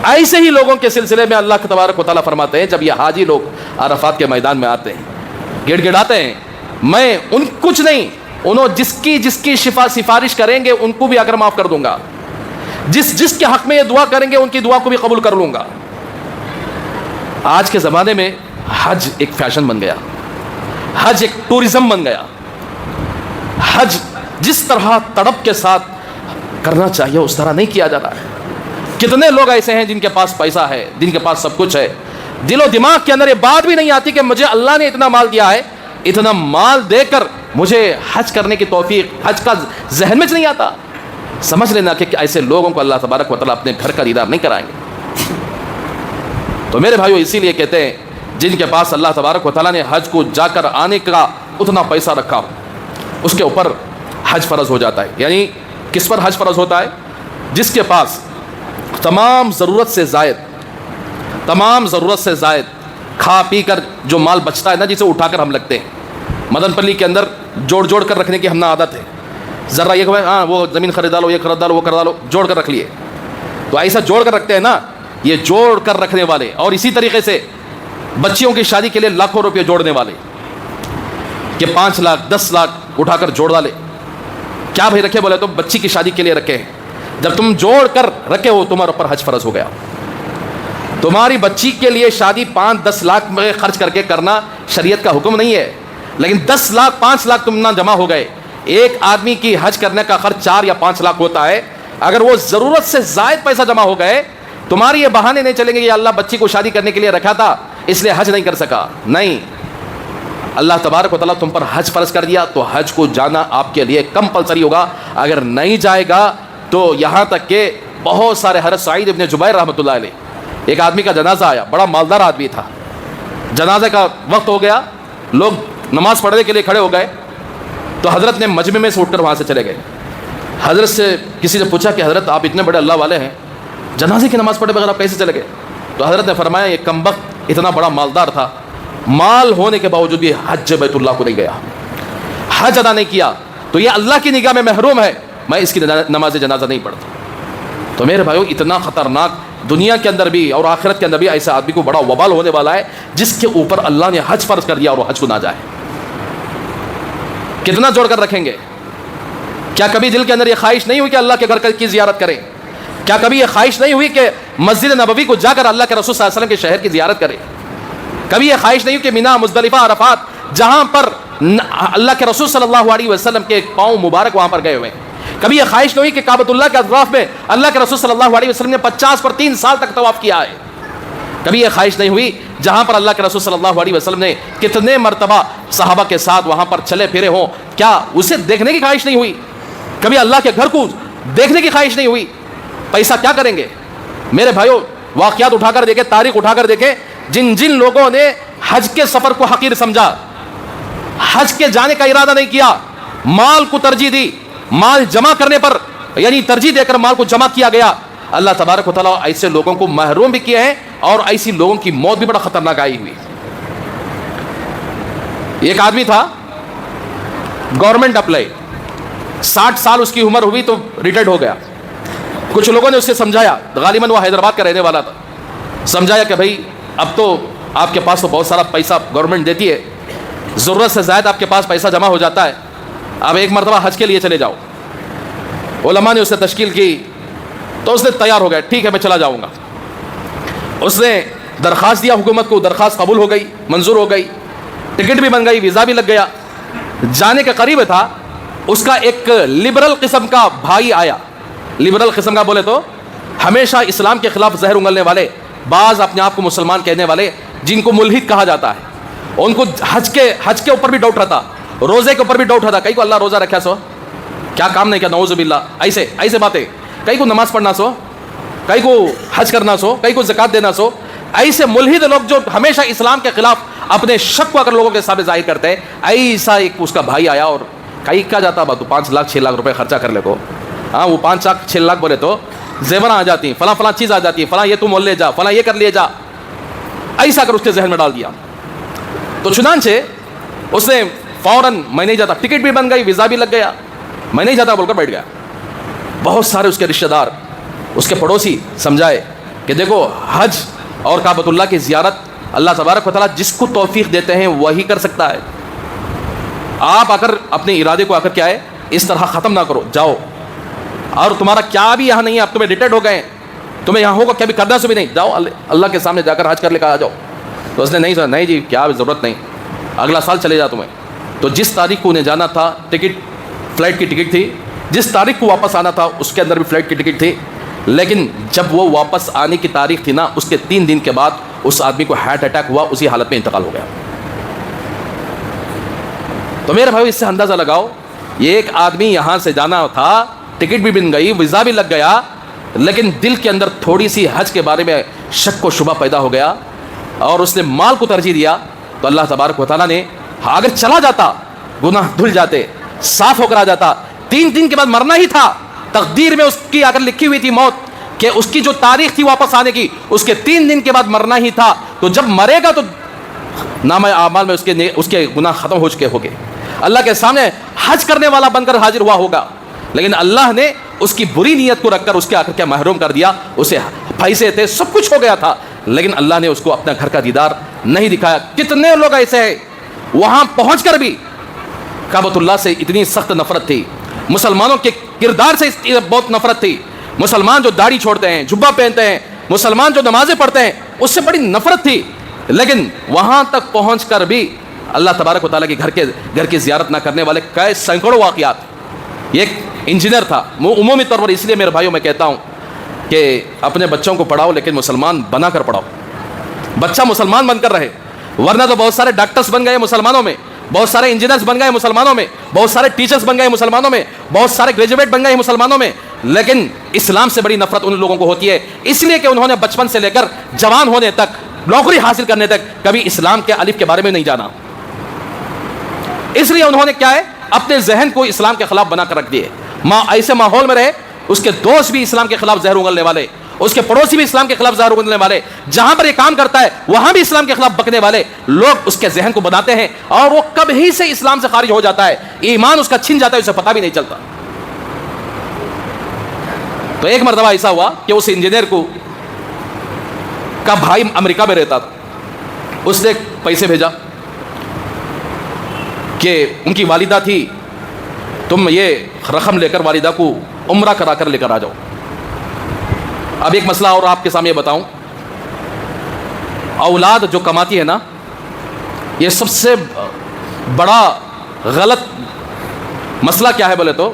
ایسے ہی لوگوں کے سلسلے میں اللہ تبارک و تعالیٰ فرماتے ہیں جب یہ حاجی لوگ عرفات کے میدان میں آتے ہیں, گڑ گڑاتے ہیں, میں ان کچھ نہیں, انہوں جس کی سفارش کریں گے ان کو بھی اگر معاف کر دوں گا, جس کے حق میں یہ دعا کریں گے ان کی دعا کو بھی قبول کر لوں گا. آج کے زمانے میں حج ایک فیشن بن گیا, حج ایک ٹورزم بن گیا. حج جس طرح تڑپ کے ساتھ کرنا چاہیے اس طرح نہیں کیا جا رہا ہے. کتنے لوگ ایسے ہیں جن کے پاس پیسہ ہے, جن کے پاس سب کچھ ہے, دل و دماغ کے اندر یہ بات بھی نہیں آتی کہ مجھے اللہ نے اتنا مال دیا ہے, اتنا مال دے کر مجھے حج کرنے کی توفیق, حج کا ذہن میں نہیں آتا. سمجھ لینا کہ ایسے لوگوں کو اللہ تبارک و تعالیٰ اپنے گھر کا دیدار نہیں کرائیں گے. تو میرے بھائیو اسی لیے کہتے ہیں جن کے پاس اللہ تبارک و تعالیٰ نے حج کو جا کر آنے کا اتنا پیسہ رکھا ہو, اس کے اوپر حج فرض ہو جاتا ہے. یعنی کس پر حج فرض ہوتا ہے؟ جس کے پاس تمام ضرورت سے زائد کھا پی کر جو مال بچتا ہے نا, جسے اٹھا کر ہم لگتے ہیں. مدن پلی کے اندر جوڑ کر رکھنے کی ہم نے عادت ہے. ذرا یہ کہ ہاں وہ زمین خرید ڈالو, یہ خرید ڈالو, وہ کر ڈالو, جوڑ کر رکھ لیے. تو ایسا جوڑ کر رکھتے ہیں نا, یہ جوڑ کر رکھنے والے, اور اسی طریقے سے بچیوں کی شادی کے لیے لاکھوں روپے جوڑنے والے کہ 5 لاکھ 10 لاکھ اٹھا کر جوڑ ڈالے. کیا بھائی رکھے؟ بولے تو بچی کی شادی کے لیے رکھے ہیں. جب تم جوڑ کر رکھے ہو تمہارے اوپر حج فرض ہو گیا. تمہاری بچی کے لیے شادی 5-10 لاکھ میں خرچ کر کے کرنا شریعت کا حکم نہیں ہے, لیکن 10 لاکھ 5 لاکھ تم نہ جمع ہو گئے. ایک آدمی کی حج کرنے کا خرچ 4 یا 5 لاکھ ہوتا ہے. اگر وہ ضرورت سے زائد پیسہ جمع ہو گئے, تمہاری یہ بہانے نہیں چلیں گے کہ اللہ بچی کو شادی کرنے کے لیے رکھا تھا اس لیے حج نہیں کر سکا. نہیں, اللہ تبارک و تعالیٰ تم پر حج فرض کر دیا تو حج کو جانا آپ کے لیے کمپلسری ہوگا. اگر نہیں جائے گا تو یہاں تک کہ بہت سارے, حضرت سعید ابن جبیر رحمۃ اللہ علیہ, ایک آدمی کا جنازہ آیا, بڑا مالدار آدمی تھا. جنازے کا وقت ہو گیا, لوگ نماز پڑھنے کے لیے کھڑے ہو گئے, تو حضرت نے مجمع میں سے اٹھ کر وہاں سے چلے گئے. حضرت سے کسی نے پوچھا کہ حضرت آپ اتنے بڑے اللہ والے ہیں, جنازے کی نماز پڑھے بغیر آپ کیسے چلے گئے؟ تو حضرت نے فرمایا یہ کمبخت اتنا بڑا مالدار تھا, مال ہونے کے باوجود بھی حج بیت اللہ کو نہیں گیا, حج ادا نہیں کیا, تو یہ اللہ کی نگاہ میں محروم ہے, میں اس کی نماز جنازہ نہیں پڑھتا. تو میرے بھائیو اتنا خطرناک دنیا کے اندر بھی اور آخرت کے اندر بھی ایسے آدمی کو بڑا وبال ہونے والا ہے جس کے اوپر اللہ نے حج فرض کر دیا اور وہ حج کو نہ جائے. کتنا جوڑ کر رکھیں گے؟ کیا کبھی دل کے اندر یہ خواہش نہیں ہوئی کہ اللہ کے گھر کی زیارت کریں؟ کیا کبھی یہ خواہش نہیں ہوئی کہ مسجد نبوی کو جا کر اللہ کے رسول صلی اللہ علیہ وسلم کے شہر کی زیارت کریں؟ کبھی یہ خواہش نہیں ہوئی کہ مینا, مزدلفہ, عرفات جہاں پر اللہ کے رسول صلی اللہ علیہ وسلم کے پاؤں مبارک وہاں پر گئے ہوئے ہیں, کبھی یہ خواہش نہیں ہوئی کہ کعبۃ اللہ کے اطراف میں اللہ کے رسول صلی اللہ علیہ وسلم نے 50 پر 3 سال تک طواف کیا ہے؟ کبھی یہ خواہش نہیں ہوئی جہاں پر اللہ کے رسول صلی اللہ علیہ وسلم نے کتنے مرتبہ صحابہ کے ساتھ وہاں پر چلے پھرے ہوں, کیا اسے دیکھنے کی خواہش نہیں ہوئی؟ کبھی اللہ کے گھر کو دیکھنے کی خواہش نہیں ہوئی؟ پیسہ کیا کریں گے؟ میرے بھائیو واقعات اٹھا کر دیکھیں, تاریخ اٹھا کر دیکھیں, جن لوگوں نے حج کے سفر کو حقیر سمجھا, حج کے جانے کا ارادہ نہیں کیا, مال کو ترجیح دی, مال جمع کرنے پر یعنی ترجیح دے کر مال کو جمع کیا گیا, اللہ تبارک و تعالیٰ ایسے لوگوں کو محروم بھی کیے ہیں اور ایسی لوگوں کی موت بھی بڑا خطرناک آئی ہوئی. ایک آدمی تھا, گورنمنٹ اپلائی, 60 سال اس کی عمر ہوئی تو ریٹائرڈ ہو گیا. کچھ لوگوں نے اسے سمجھایا, غالباً وہ حیدرآباد کا رہنے والا تھا, سمجھایا کہ بھائی اب تو آپ کے پاس تو بہت سارا پیسہ گورنمنٹ دیتی ہے, ضرورت سے زائد آپ کے پاس پیسہ جمع ہو جاتا ہے, اب ایک مرتبہ حج کے لیے چلے جاؤ. علماء نے اسے تشکیل کی تو اس نے تیار ہو گیا, ٹھیک ہے میں چلا جاؤں گا. اس نے درخواست دیا حکومت کو, درخواست قبول ہو گئی, منظور ہو گئی, ٹکٹ بھی بن گئی, ویزا بھی لگ گیا. جانے کے قریب تھا, اس کا ایک لبرل قسم کا بھائی آیا. لبرل قسم کا بولے تو ہمیشہ اسلام کے خلاف زہر انگلنے والے, بعض اپنے آپ کو مسلمان کہنے والے جن کو ملحد کہا جاتا ہے, ان کو حج کے اوپر بھی ڈاؤٹ رہتا, روزے کے اوپر بھی ڈاؤٹ رہتا. کئی کو اللہ روزہ رکھا سو کیا کام نہیں کیا, نعوذ باللہ, ایسے باتیں. کئی کو نماز پڑھنا سو, کئی کو حج کرنا سو, کئی کو زکات دینا سو. ایسے ملحد لوگ جو ہمیشہ اسلام کے خلاف اپنے شک کو اگر لوگوں کے سامنے ظاہر کرتے ہیں, ایسا ایک اس کا بھائی آیا اور کئی کیا جاتا بات, 5 لاکھ 6 لاکھ روپے خرچہ کر لے کو. ہاں وہ 5 لاکھ 6 لاکھ بولے تو زیوریں آ جاتی ہیں, فلاں چیز آ جاتی ہے, فلاں یہ تم مول لے جا, فلاں یہ کر لے جا, ایسا کر اس کے ذہن میں ڈال دیا. تو چنانچہ اس نے فوراً میں نہیں جاتا, ٹکٹ بھی بن گئی, ویزا بھی لگ گیا, میں نہیں جاتا بول کر بیٹھ گیا. بہت سارے اس کے رشتہ دار, اس کے پڑوسی سمجھائے کہ دیکھو حج اور کعبۃ اللہ کی زیارت اللہ تبارک و تعالیٰ جس کو توفیق دیتے ہیں وہی کر سکتا ہے. آپ اگر اپنے ارادے کو کیا ہے اس طرح ختم نہ کرو, جاؤ, اور تمہارا کیا بھی یہاں نہیں ہے, اب تمہیں ریٹائرڈ ہو گئے, تمہیں یہاں ہوگا کیا بھی کرنا سے بھی نہیں, جاؤ اللہ کے سامنے جا کر حج کر لے کر آ جاؤ. تو اس نے نہیں سنا, نہیں جی کیا ضرورت نہیں, اگلا سال چلے جا تمہیں. تو جس تاریخ کو انہیں جانا تھا, فلائٹ کی ٹکٹ تھی, جس تاریخ کو واپس آنا تھا اس کے اندر بھی فلائٹ کی ٹکٹ تھی, لیکن جب وہ واپس آنے کی تاریخ تھی نا, اس کے 3 دن کے بعد اس آدمی کو ہارٹ اٹیک ہوا, اسی حالت میں انتقال ہو گیا. تو میرے بھائی اس سے اندازہ لگاؤ, یہ ایک آدمی یہاں سے جانا تھا, ٹکٹ بھی بن گئی, ویزا بھی لگ گیا, لیکن دل کے اندر تھوڑی سی حج کے بارے میں شک و شبہ پیدا ہو گیا اور اس نے مال کو ترجیح دیا. تو اللہ تبارک و تعالیٰ نے اگر چلا جاتا, گناہ دھل جاتے, صاف ہو کر آ جاتا, 3 دن کے بعد مرنا ہی تھا, تقدیر میں اس کی اگر لکھی ہوئی تھی موت کہ اس کی جو تاریخ تھی واپس آنے کی, اس کے 3 دن کے بعد مرنا ہی تھا, تو جب مرے گا تو نامہ اعمال میں اس کے گناہ ختم ہو چکے ہوگے, اللہ کے سامنے حج کرنے والا بن کر حاضر ہوا ہوگا. لیکن اللہ نے اس کی بری نیت کو رکھ کر اس کے آخر کیا محروم کر دیا. اسے پیسے تھے, سب کچھ ہو گیا تھا, لیکن اللہ نے اس کو اپنا گھر کا دیدار نہیں دکھایا. کتنے لوگ ایسے ہیں وہاں پہنچ کر بھی کعبۃ اللہ سے اتنی سخت نفرت تھی, مسلمانوں کے کردار سے بہت نفرت تھی, مسلمان جو داڑھی چھوڑتے ہیں, جبہ پہنتے ہیں, مسلمان جو نمازیں پڑھتے ہیں, اس سے بڑی نفرت تھی. لیکن وہاں تک پہنچ کر بھی اللہ تبارک و تعالیٰ کے گھر کی زیارت نہ کرنے والے کئی سینکڑوں واقعات. یہ ایک انجینئر تھا, عمومی طور پر, اس لیے میرے بھائیوں میں کہتا ہوں کہ اپنے بچوں کو پڑھاؤ لیکن مسلمان بنا کر پڑھاؤ, بچہ مسلمان بن کر رہے. ورنہ تو بہت سارے ڈاکٹرز بن گئے مسلمانوں میں, بہت سارے انجینئرز بن گئے مسلمانوں میں, بہت سارے ٹیچرز بن گئے مسلمانوں میں, بہت سارے گریجویٹ بن گئے مسلمانوں میں, لیکن اسلام سے بڑی نفرت ان لوگوں کو ہوتی ہے اس لیے کہ انہوں نے بچپن سے لے کر جوان ہونے تک, نوکری حاصل کرنے تک کبھی اسلام کے الف کے بارے میں نہیں جانا. اس لیے انہوں نے کیا ہے اپنے ذہن کو اسلام کے خلاف بنا کر رکھ دیے. ایسے ماحول میں رہے, اس کے دوست بھی اسلام کے خلاف زہر اگلنے والے, اس کے پڑوسی بھی اسلام کے خلاف زہر اگلنے والے, جہاں پر یہ کام کرتا ہے وہاں بھی اسلام کے خلاف بکنے والے لوگ اس کے ذہن کو بناتے ہیں, اور وہ کب ہی سے اسلام سے خارج ہو جاتا ہے, ایمان اس کا چھن جاتا ہے, اسے پتہ بھی نہیں چلتا. تو ایک مرتبہ ایسا ہوا کہ اس انجینئر کا بھائی امریکہ میں رہتا تھا, اس نے پیسے بھیجا کہ ان کی والدہ تھی, تم یہ رقم لے کر والدہ کو عمرہ کرا کر لے کر آ جاؤ. اب ایک مسئلہ اور آپ کے سامنے بتاؤں, اولاد جو کماتی ہے نا, یہ سب سے بڑا غلط مسئلہ کیا ہے بولے تو,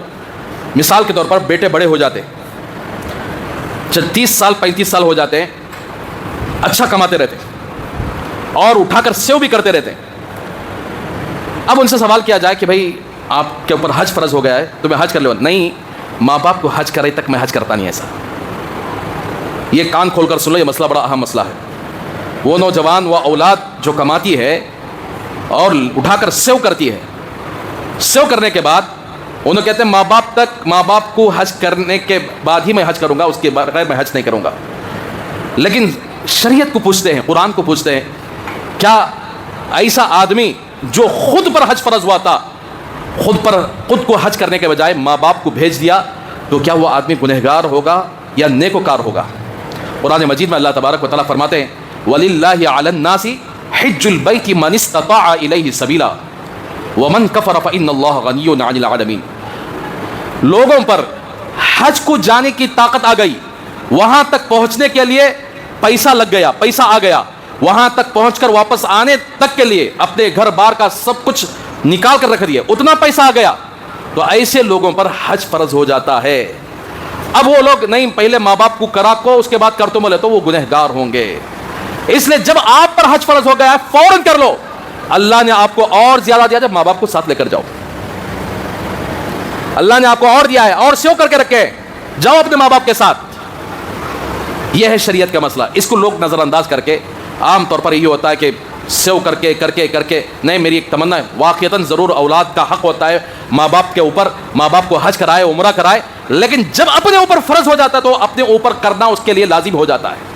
مثال کے طور پر بیٹے بڑے ہو جاتے, 30 سال 35 سال ہو جاتے ہیں, اچھا کماتے رہتے اور اٹھا کر سیو بھی کرتے رہتے. اب ان سے سوال کیا جائے کہ بھائی آپ کے اوپر حج فرض ہو گیا ہے, تمہیں حج کر لو. نہیں, ماں باپ کو حج کرے تک میں حج کرتا نہیں. ایسا, یہ کان کھول کر سن لو, یہ مسئلہ بڑا اہم مسئلہ ہے. وہ نوجوان وہ اولاد جو کماتی ہے اور اٹھا کر سیو کرتی ہے، سیو کرنے کے بعد انہوں کہتے ہیں ماں باپ کو حج کرنے کے بعد ہی میں حج کروں گا، اس کے بغیر میں حج نہیں کروں گا. لیکن شریعت کو پوچھتے ہیں، قرآن کو پوچھتے ہیں، کیا ایسا آدمی جو خود پر حج فرض ہوا تھا، خود کو حج کرنے کے بجائے ماں باپ کو بھیج دیا، تو کیا وہ آدمی گنہگار ہوگا یا نیکوکار ہوگا؟ قرآن مجید میں اللہ تبارک و تعالیٰ فرماتے ہیں وَلِلَّهِ عَلَى النَّاسِ حِجُّ الْبَيْتِ مَنِ اسْتَطَاعَ إِلَيْهِ سَبِيلًا وَمَنْ كَفَرَ فَإِنَّ اللَّهَ غَنِيٌّ عَنِ الْعَالَمِينَ. لوگوں پر حج کو جانے کی طاقت آ گئی، وہاں تک پہنچنے کے لیے پیسہ لگ گیا، پیسہ آ گیا، وہاں تک پہنچ کر واپس آنے تک کے لیے اپنے گھر بار کا سب کچھ نکال کر رکھ دیا، اتنا پیسہ آ گیا، تو ایسے لوگوں پر حج فرض ہو جاتا ہے. اب وہ لوگ نہیں، پہلے ماں باپ کو کرا کو اس کے بعد کر تو ملے، تو وہ گنہگار ہوں گے. اس لیے جب آپ پر حج فرض ہو گیا ہے فوراً کر لو. اللہ نے آپ کو اور زیادہ دیا، جب ماں باپ کو ساتھ لے کر جاؤ. اللہ نے آپ کو اور دیا ہے، اور سیو کر کے رکھے، جاؤ اپنے ماں باپ کے ساتھ. یہ ہے شریعت کا مسئلہ. اس کو لوگ نظر انداز کر کے عام طور پر یہی ہوتا ہے کہ سیو کر کے نہیں، میری ایک تمنا ہے واقعتاً ضرور اولاد کا حق ہوتا ہے ماں باپ کے اوپر، ماں باپ کو حج کرائے، عمرہ کرائے، لیکن جب اپنے اوپر فرض ہو جاتا ہے تو اپنے اوپر کرنا اس کے لیے لازم ہو جاتا ہے.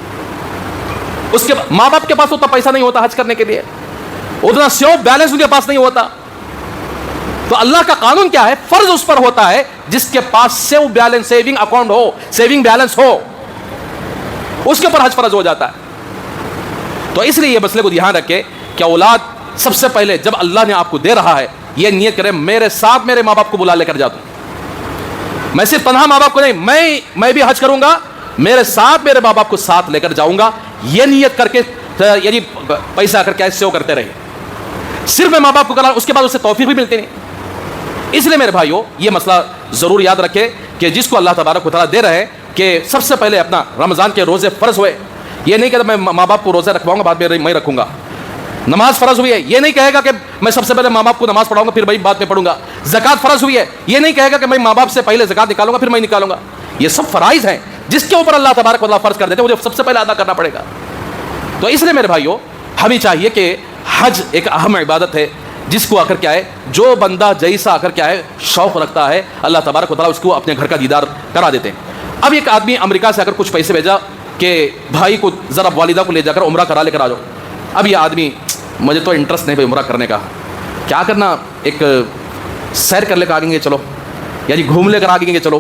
اس کے ماں باپ کے پاس اتنا پیسہ نہیں ہوتا حج کرنے کے لیے، اتنا سیو بیلنس ان کے پاس نہیں ہوتا. تو اللہ کا قانون کیا ہے؟ فرض اس پر ہوتا ہے جس کے پاس سیو بیلنس، سیونگ اکاؤنٹ ہو، سیونگ بیلنس ہو، اس کے اوپر حج فرض ہو جاتا ہے. تو اس لیے یہ مسئلے کو دھیان رکھے کہ اولاد سب سے پہلے جب اللہ نے آپ کو دے رہا ہے یہ نیت کرے میرے ساتھ میرے ماں باپ کو بلا لے کر جاتا ہوں. میں صرف تنہا ماں باپ کو نہیں، میں بھی حج کروں گا، میرے ساتھ میرے ماں باپ کو ساتھ لے کر جاؤں گا. یہ نیت کر کے یعنی پیسہ کر کے سیو کرتے رہے، صرف میں ماں باپ کو کرا، اس کے بعد اسے توفیق بھی ملتی نہیں. اس لیے میرے بھائیو یہ مسئلہ ضرور یاد رکھے کہ جس کو اللہ تبارک و تعالیٰ دے رہے ہیں کہ سب سے پہلے اپنا رمضان کے روزے فرض ہوئے، یہ نہیں کہتا میں ماں باپ کو روزے رکھواؤں گا بعد میں رکھوں گا. نماز فرض ہوئی ہے، یہ نہیں کہے گا کہ میں سب سے پہلے ماں باپ کو نماز پڑھاؤں گا پھر میں بعد میں پڑھوں گا. زکات فرض ہوئی ہے، یہ نہیں کہے گا کہ میں ماں باپ سے پہلے زکات نکالوں گا پھر میں نکالوں گا. یہ سب فرائض ہیں جس کے اوپر اللہ تبارک و تعالیٰ فرض کر دیتے ہیں، مجھے سب سے پہلے ادا کرنا پڑے گا. تو اس لیے میرے بھائیو ہمیں چاہیے کہ حج ایک اہم عبادت ہے جس کو آخر کیا ہے، جو بندہ جیسا آخر کیا ہے شوق رکھتا ہے اللہ تبارک و تعالیٰ اس کو اپنے گھر کا دیدار کرا دیتے ہیں. اب ایک آدمی امریکہ سے اگر کچھ پیسے بھیجا کہ بھائی کو ذرا والدہ کو لے جا کر عمرہ کرا لے کر آ جاؤ. اب یہ آدمی مجھے تو انٹرسٹ نہیں عمرہ کرنے کا، کیا کرنا، ایک سیر کر لے کر آگیں گے چلو، یعنی گھوم لے کر آگیں گے چلو.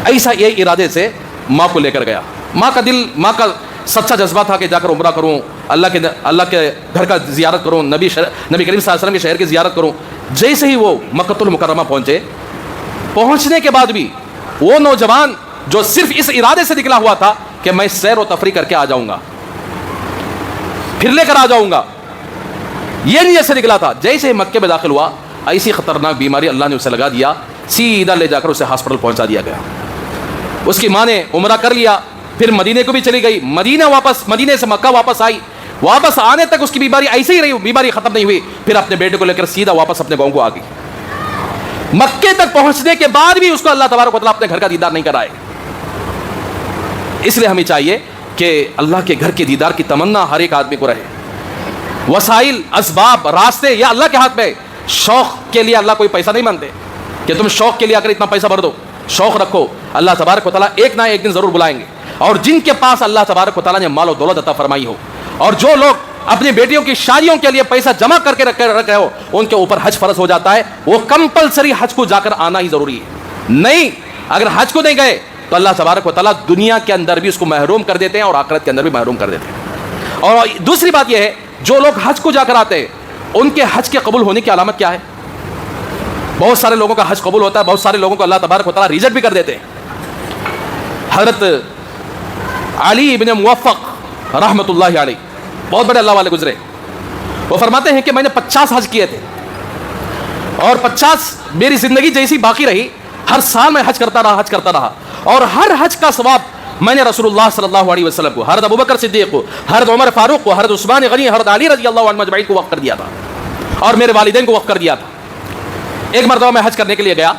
ایسا یہ ارادے سے ماں کو لے کر گیا. ماں کا دل، ماں کا سچا جذبہ تھا کہ جا کر عمرہ کروں، اللہ کے گھر کا زیارت کروں، نبی کریم صلی اللہ علیہ وسلم کے شہر کی زیارت کروں. جیسے ہی وہ مکۃ المکرمہ پہنچنے کے بعد بھی وہ نوجوان جو صرف اس ارادے سے نکلا ہوا تھا کہ میں سیر و تفریح کر کے آ جاؤں گا، پھر لے کر آ جاؤں گا، یہ نیت سے نکلا تھا، جیسے ہی مکے میں داخل ہوا ایسی خطرناک بیماری اللہ نے اسے لگا دیا، سیدھا لے جا کر اسے ہاسپٹل پہنچا دیا گیا. اس کی ماں نے عمرہ کر لیا، پھر مدینے کو بھی چلی گئی، مدینے سے مکہ واپس آئی، واپس آنے تک اس کی بیماری ایسے ہی رہی، بیماری ختم نہیں ہوئی. پھر اپنے بیٹے کو لے کر سیدھا واپس اپنے گاؤں کو آ گئی. مکے تک پہنچنے کے بعد بھی اس کو اللہ تبارک و تعالیٰ اپنے گھر کا دیدار نہیں کرائے. اس لیے ہمیں چاہیے کہ اللہ کے گھر کے دیدار کی تمنا ہر ایک آدمی کو رہے. وسائل، اسباب، راستے یہ اللہ کے ہاتھ میں. شوق کے لیے اللہ کوئی پیسہ نہیں مانتے کہ تم شوق کے لیے اگر اتنا پیسہ بھر دو، شوق رکھو، اللہ تبارک و تعالیٰ ایک نہ ایک دن ضرور بلائیں گے. اور جن کے پاس اللہ تبارک و تعالیٰ نے مال و دولت عطا فرمائی ہو، اور جو لوگ اپنی بیٹیوں کی شادیوں کے لیے پیسہ جمع کر کے رکھ رہے ہو، ان کے اوپر حج فرض ہو جاتا ہے. وہ کمپلسری حج کو جا کر آنا ہی ضروری ہے. نہیں اگر حج کو نہیں گئے تو اللہ تبارک و تعالیٰ دنیا کے اندر بھی اس کو محروم کر دیتے ہیں اور آخرت کے اندر بھی محروم کر دیتے ہیں. اور دوسری بات یہ ہے جو لوگ حج کو جا کر آتے ہیں ان کے حج کے قبول ہونے کی علامت کیا ہے؟ بہت سارے لوگوں کا حج قبول ہوتا ہے، بہت سارے لوگوں کو اللہ تبارک و تعالیٰ ریجیکٹ بھی کر دیتے ہیں. حضرت علی ابن موفق رحمۃ اللہ علیہ بہت بڑے اللہ والے گزرے، وہ فرماتے ہیں کہ میں نے 50 حج کیے تھے اور 50 میری زندگی جیسی باقی رہی، ہر سال میں حج کرتا رہا اور ہر حج کا ثواب میں نے رسول اللہ صلی اللہ علیہ وسلم کو، حضرت ابوبکر صدیق کو، حضرت عمر فاروق کو، حضرت عثمان غنی، حضرت علی رضی اللہ عنہ اجمعین کو وقف کر دیا تھا اور میرے والدین کو وقف کر دیا تھا. ایک مرتبہ میں حج کرنے کے لیے گیا،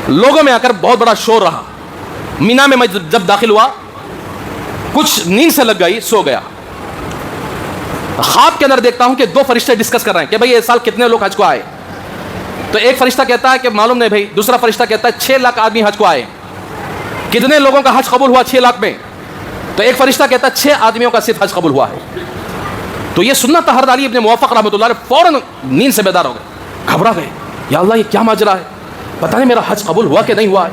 لوگوں میں آ کر بہت بڑا شور رہا. مینا میں جب داخل ہوا کچھ نیند سے لگ گئی, سو گیا. خواب کے اندر دیکھتا ہوں کہ دو فرشتے ڈسکس کر رہے ہیں کہ بھائی اس سال کتنے لوگ حج کو آئے. تو ایک فرشتہ کہتا ہے کہ معلوم نہیں بھائی. دوسرا فرشتہ کہتا ہے 6 لاکھ آدمی حج کو آئے. کتنے لوگوں کا حج قبول ہوا 6 لاکھ میں؟ تو ایک فرشتہ کہتا ہے 6 آدمیوں کا صرف حج قبول ہوا ہے. تو یہ سننا طاہر علی ابن موفق رحمۃ اللہ علیہ فوراً نیند سے بیدار ہو گئے, گھبرا گئے. یا اللہ یہ کیا ماجرا ہے, پتہ نہیں میرا حج قبول ہوا کہ نہیں ہوا ہے,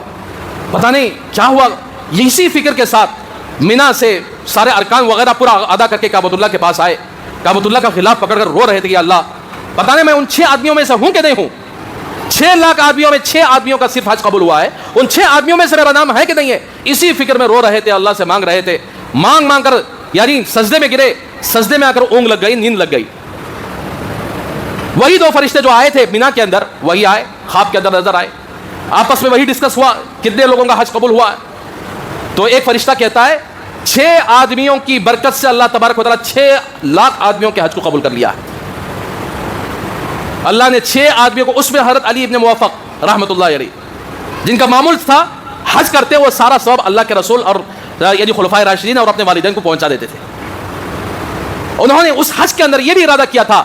پتہ نہیں کیا ہوا. اسی فکر کے ساتھ مینا سے سارے ارکان وغیرہ پورا ادا کر کے کعبۃ اللہ کے پاس آئے. کعبۃ اللہ کا خلاف پکڑ کر رو رہے تھے کہ اللہ پتہ نہیں میں ان 6 آدمیوں میں سے ہوں کہ نہیں ہوں. 6 لاکھ آدمیوں میں 6 آدمیوں کا صرف حج قبول ہوا ہے, ان 6 آدمیوں میں سے میرا نام ہے کہ نہیں ہے. اسی فکر میں رو رہے تھے, اللہ سے مانگ رہے تھے. مانگ مانگ کر یعنی سجدے میں گرے, سجدے میں آ کر اونگ لگ گئی, نیند لگ گئی. وہی 2 فرشتے جو آئے تھے مینا کے اندر وہی آئے, خواب کے اندر نظر آئے. آپس میں وہی ڈسکس ہوا کتنے لوگوں کا حج قبول ہوا ہے. تو ایک فرشتہ کہتا ہے 6 آدمیوں کی برکت سے اللہ تبارک و تعالیٰ 6 لاکھ آدمیوں کے حج کو قبول کر لیا ہے. اللہ نے 6 آدمیوں کو, اس میں حضرت علی ابن موفق رحمۃ اللہ علیہ جن کا معمول تھا حج کرتے وہ سارا ثواب اللہ کے رسول اور یعنی خلفائے راشدین اور اپنے والدین کو پہنچا دیتے تھے. انہوں نے اس حج کے اندر یہ بھی ارادہ کیا تھا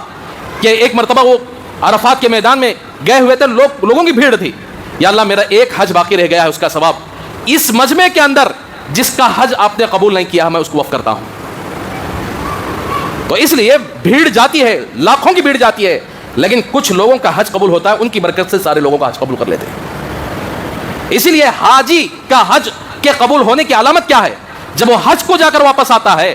کہ ایک مرتبہ وہ عرفات کے میدان میں گئے ہوئے تھے, لوگوں کی بھیڑ تھی. یا اللہ میرا ایک حج باقی رہ گیا ہے, اس کا ثواب اس مجمع کے اندر جس کا حج آپ نے قبول نہیں کیا میں اس کو وقف کرتا ہوں. تو اس لیے بھیڑ جاتی ہے, لاکھوں کی بھیڑ جاتی ہے, لیکن کچھ لوگوں کا حج قبول ہوتا ہے, ان کی برکت سے سارے لوگوں کا حج قبول کر لیتے ہیں. اسی لیے حاجی کا حج کے قبول ہونے کی علامت کیا ہے؟ جب وہ حج کو جا کر واپس آتا ہے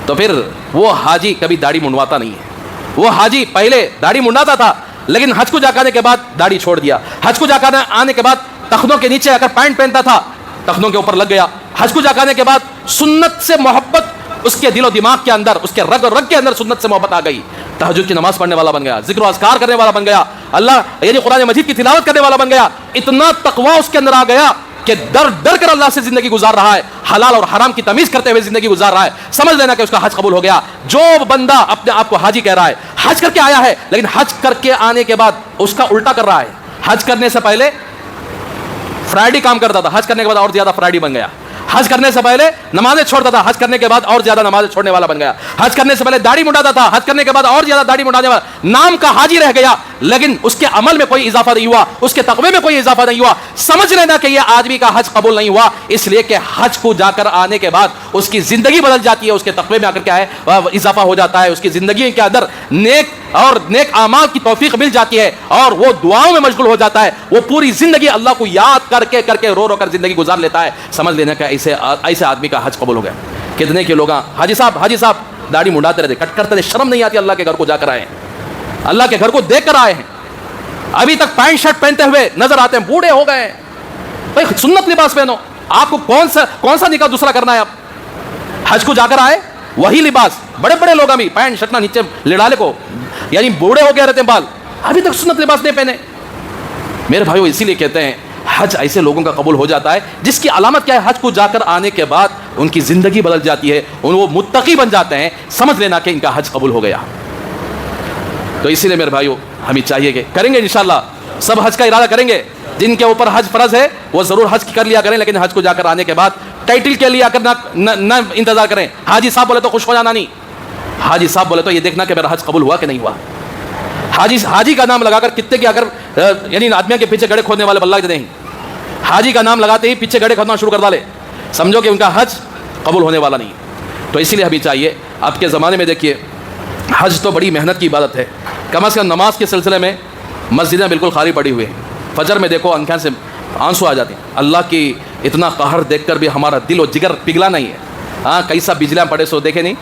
تو پھر وہ حاجی کبھی داڑھی منڈواتا نہیں ہے. وہ حاجی پہلے داڑھی منڈاتا تھا لیکن حج کو جا کر آنے کے بعد داڑھی چھوڑ دیا. حج کو جا کر آنے کے بعد تخنوں کے نیچے اگر پینٹ پہنتا تھا تخنوں کے اوپر لگ گیا. حج کو جا کر آنے کے بعد سنت سے محبت اس کے دل و دماغ کے اندر, اس کے رگ اور رگ کے اندر سنت سے محبت آ گئی. تہجد کی نماز پڑھنے والا بن گیا, ذکر و اذکار کرنے والا بن گیا, اللہ یعنی قرآن مجید کی تلاوت کرنے والا بن گیا. اتنا تقویٰ اس کے اندر آ گیا کہ ڈر ڈر کر اللہ سے زندگی گزار رہا ہے, حلال اور حرام کی تمیز کرتے ہوئے زندگی گزار رہا ہے. سمجھ لینا کہ اس کا حج قبول ہو گیا. جو بندہ اپنے آپ کو حاجی کہہ رہا ہے, حج کر کے آیا ہے لیکن حج کر کے آنے کے بعد اس کا الٹا کر رہا ہے. حج کرنے سے پہلے فرائیڈی کام کرتا تھا, حج کرنے کے بعد اور زیادہ فرائیڈی بن گیا. حج کرنے سے پہلے نمازیں چھوڑتا تھا, حج کرنے کے بعد اور زیادہ نمازیں چھوڑنے والا بن گیا. حج کرنے سے پہلے داڑھی منڈاتا تھا, حج کرنے کے بعد اور زیادہ داڑھی منڈانے والا. نام کا حاجی رہ گیا لیکن اس کے عمل میں کوئی اضافہ نہیں ہوا, اس کے تقوی میں کوئی اضافہ نہیں ہوا. سمجھ لینا کہ یہ آدمی کا حج قبول نہیں ہوا, اس لیے کہ حج کو جا کر آنے کے بعد اس کی زندگی بدل جاتی ہے, اس کے تقوی میں آ کر کیا ہے اضافہ ہو جاتا ہے, اس کی زندگی کے اندر نیک اعمال کی توفیق مل جاتی ہے اور وہ دعاؤں میں مشغول ہو جاتا ہے. وہ پوری زندگی اللہ کو یاد کر کے رو رو کر زندگی گزار لیتا ہے. سمجھ لینا کہ ایسے آدمی کا حج قبول ہو گیا. کتنے کے لوگ حاجی صاحب داڑھی منڈاتے رہتے, کٹ کرتے رہتے, شرم نہیں آتی اللہ کے گھر کو جا کر آئے ہیں, اللہ کے گھر کو دیکھ کر آئے ہیں, ابھی تک پینٹ شرٹ پہنتے ہوئے نظر آتے ہیں, بوڑھے ہو گئے ہیں. بھائی سنت لباس پہنو, آپ کو کون سا نکاح دوسرا کرنا ہے؟ آپ حج کو جا کر آئے وہی لباس. بڑے بڑے لوگ ابھی پینٹ شرٹ نہ نیچے لڑالے کو یعنی بوڑھے ہو گئے رہتے ہیں, بال ابھی تک سنت لباس نہیں پہنے. میرے بھائیو اسی لیے کہتے ہیں حج ایسے لوگوں کا قبول ہو جاتا ہے جس کی علامت کیا ہے؟ حج کو جا کر آنے کے بعد ان کی زندگی بدل جاتی ہے, وہ متقی بن جاتے ہیں. سمجھ لینا کہ ان کا حج قبول ہو گیا. تو اسی لیے میرے بھائیو ہمیں چاہیے کہ کریں گے انشاءاللہ, سب حج کا ارادہ کریں گے. جن کے اوپر حج فرض ہے وہ ضرور حج کر لیا کریں, لیکن حج کو جا کر آنے کے بعد ٹائٹل کے لیے آ کر نہ انتظار کریں. حاجی صاحب بولے تو خوش ہو جانا نہیں, حاجی صاحب بولے تو یہ دیکھنا کہ میرا حج قبول ہوا کہ نہیں ہوا. حاجی کا نام لگا کر کتنے کے اگر یعنی آدمیوں کے پیچھے گڑھے کھودنے والے بلّہ نہیں, حاجی کا نام لگاتے ہی پیچھے گڑھے کھودنا شروع کر ڈالے, سمجھو کہ ان کا حج قبول ہونے والا نہیں. تو اسی لیے ہمیں چاہیے, اب کے زمانے میں دیکھیے حج تو بڑی محنت کی عبادت ہے. کم از کم نماز کے سلسلے میں مسجدیں بالکل خالی پڑی ہوئی ہیں. فجر میں دیکھو آنکھیں سے آنسو آ جاتے ہیں. اللہ کی اتنا قہر دیکھ کر بھی ہمارا دل و جگر پگھلا نہیں ہے. ہاں کیسا بجلیاں پڑے سو دیکھے نہیں,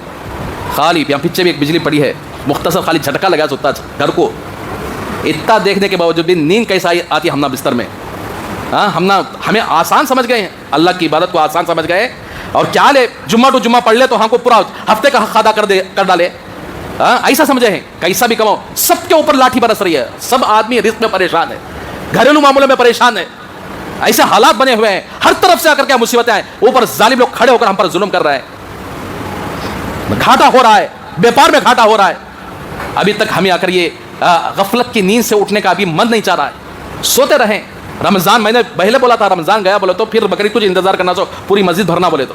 خالی یہاں پیچھے بھی ایک بجلی پڑی ہے, مختصر خالی جھٹکا لگا سوتا گھر کو. اتنا دیکھنے کے باوجود بھی نیند کیسا آتی ہے ہم نہ بستر میں. ہاں ہمیں آسان سمجھ گئے ہیں, اللہ کی عبادت کو آسان سمجھ گئے. اور کیا لے جمعہ ٹو جمعہ پڑھ لے تو ہم کو پورا ہفتے کا حق ادا کر ڈالے. ہاں ایسا سمجھے ہیں کیسا بھی کماؤ. سب کے اوپر لاٹھی برس رہی ہے, سب آدمی رزق میں پریشان ہے, گھریلو معاملوں میں پریشان ہے. ایسے حالات بنے ہوئے ہیں, ہر طرف سے آ کر کیا مصیبتیں ہیں. اوپر ظالم لوگ کھڑے ہو کر ہم پر ظلم کر رہے ہیں, گھاٹا ہو رہا ہے, بیپار میں گھاٹا ہو رہا ہے. ابھی تک ہمیں آ کر یہ غفلت کی نیند سے اٹھنے کا ابھی من نہیں چاہ رہا ہے. سوتے رہیں. رمضان میں نے پہلے بولا تھا رمضان گیا بولے تو پھر بقرعید کچھ انتظار کرنا, سو پوری مسجد بھرنا بولے تو